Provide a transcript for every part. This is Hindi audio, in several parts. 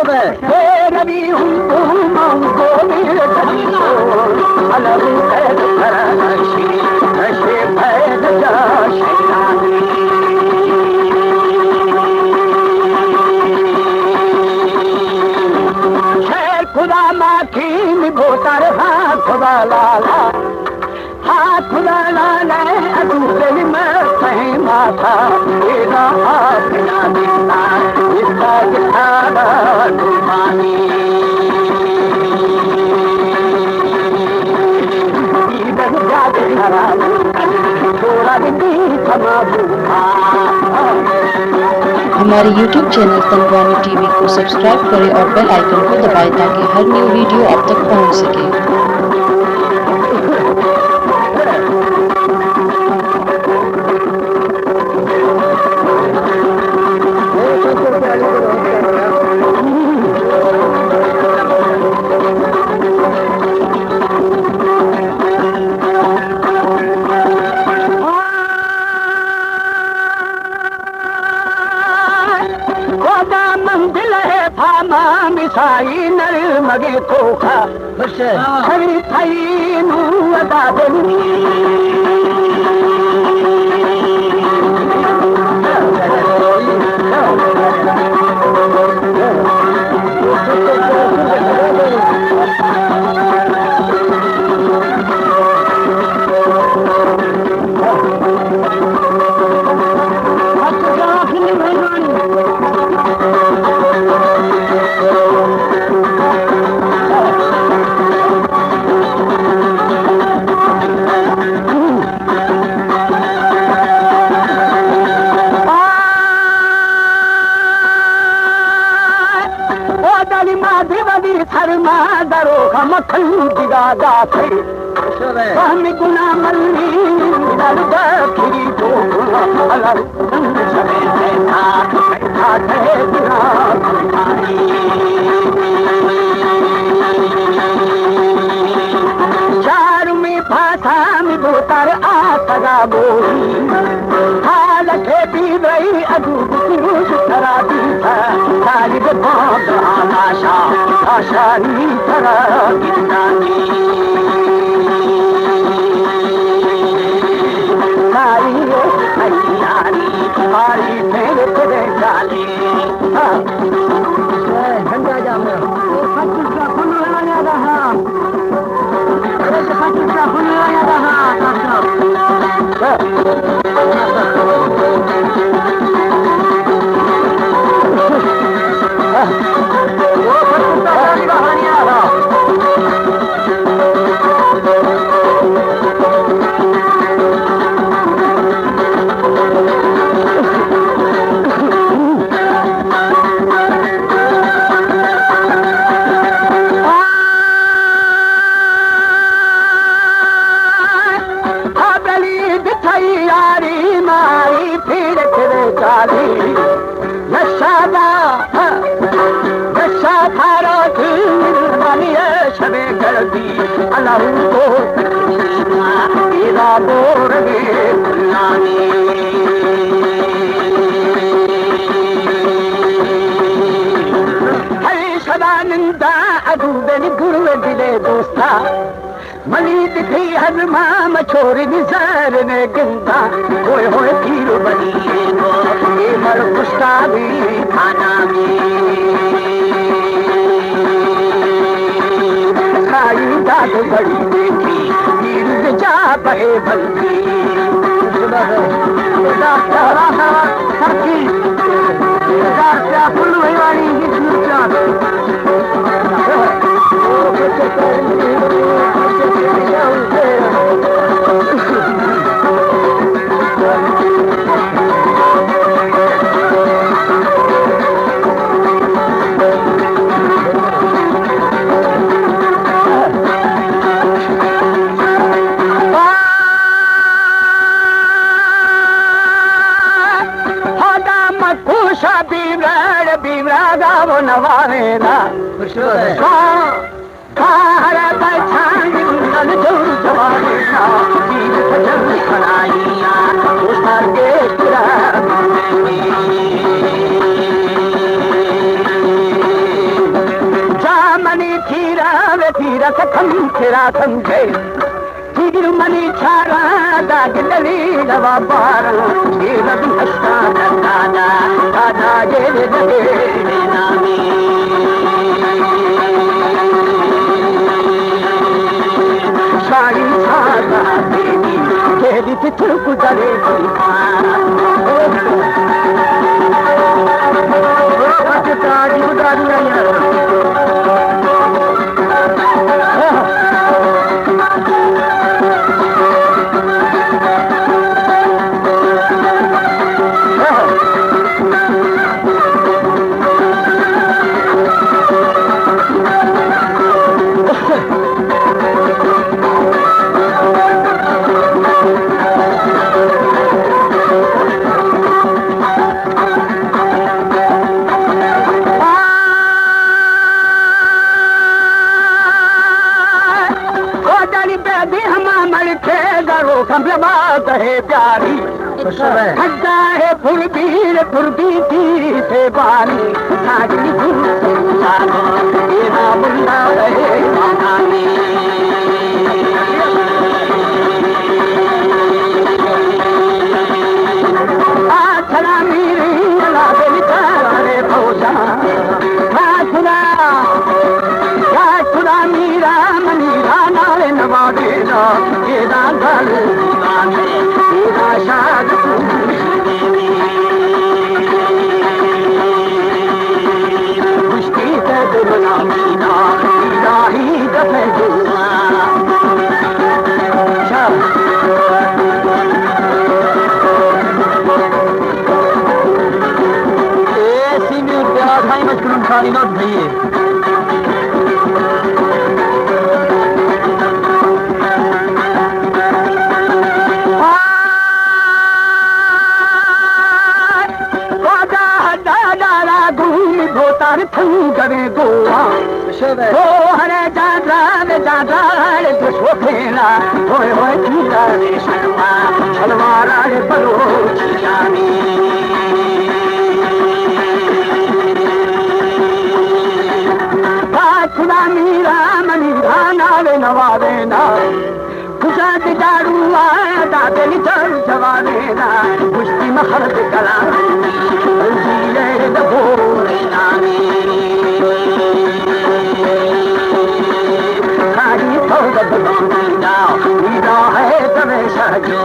रवि अलग खुदा माखी बोतर हाँ खुदा लाला हाँ खुदा लाला दिल में कहीं माथा तेरा बिना दिखता इसका दिखाना दुमानी हमारे YouTube चैनल तनवानी टीवी को सब्सक्राइब करें और बेल आइकन को दबाएं ताकि हर न्यू वीडियो आप तक पहुंच सके। मिसाई नर मगे खोखा खरी थाई नू अदा मखन दिगा दाखे हम गुना मल्ली दर्द खिरी तो अलग सवे बैठा बैठा थे बिना खाई चार में भाषा में बोतर आसरा बोली हाल खेती रही अजूब पुरुष धरा दी था तालिब बाप आशा आशारी तरह गिरनानी नारी हरियारी हमारी मेरे तेरे डाली झंडा जाना का फुल लगाया रहा का फुल लगाया रहा मनी दिखी हजमा मछोरी निजार ने गिंदा होए होए पीर बनी ये मर कुश्ता भी खाना में खाई दाद बड़ी देखी पीर जा बहे बल्कि फुल वाली नवावेला हरा पछान जो जवाना पीर सजन खड़ाइया उतर के तेरा समझे तीर मनी छारा दाग डली दवा पार ये रवि हस्ता दादा दादा ये लगे नामी सारी छाता देवी केरी तिथुर गुजरे है प्यारी खड्डा है फुरबी थी से बानी नागनी तेरा मुल्ला रहे मानी आछड़ा मेरी लागे निकाले भौजा आछड़ा मीरा मनीरा नाले नवादेना तेरा गल तेरा शाद मुश्किल से दुबना मीना मीरा ही दफे दुआ ऐसी में प्यार भाई मशकून खाली ना भैया करे गोवा तो हरे जादराल दुश्मन खेला होए होए खीरा रे शर्मा छलवारा रे बलो जानी खुदा मीरा मनी राना रे नवावे ना खुशा दिजारू आया दादे चल जवाने ना मुश्ती महरत कला जीले दबो रे नानी खाली थोड़ा बदलना मीरा है तवे सजो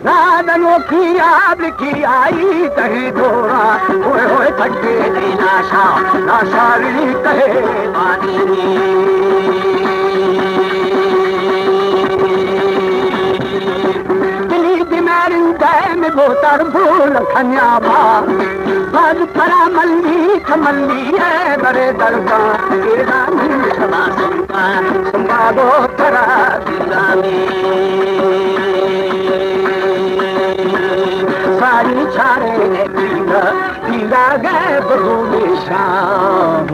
नादनों की आब की आई कहे दोरा होए होए थके दी नाशा री कहे पानी दिली बीमारी में बोतर भूल खन्याबा बद परा मल्ली है बड़े दरबा सुमा दो तरा सारी छारे पीला गए बबू शाम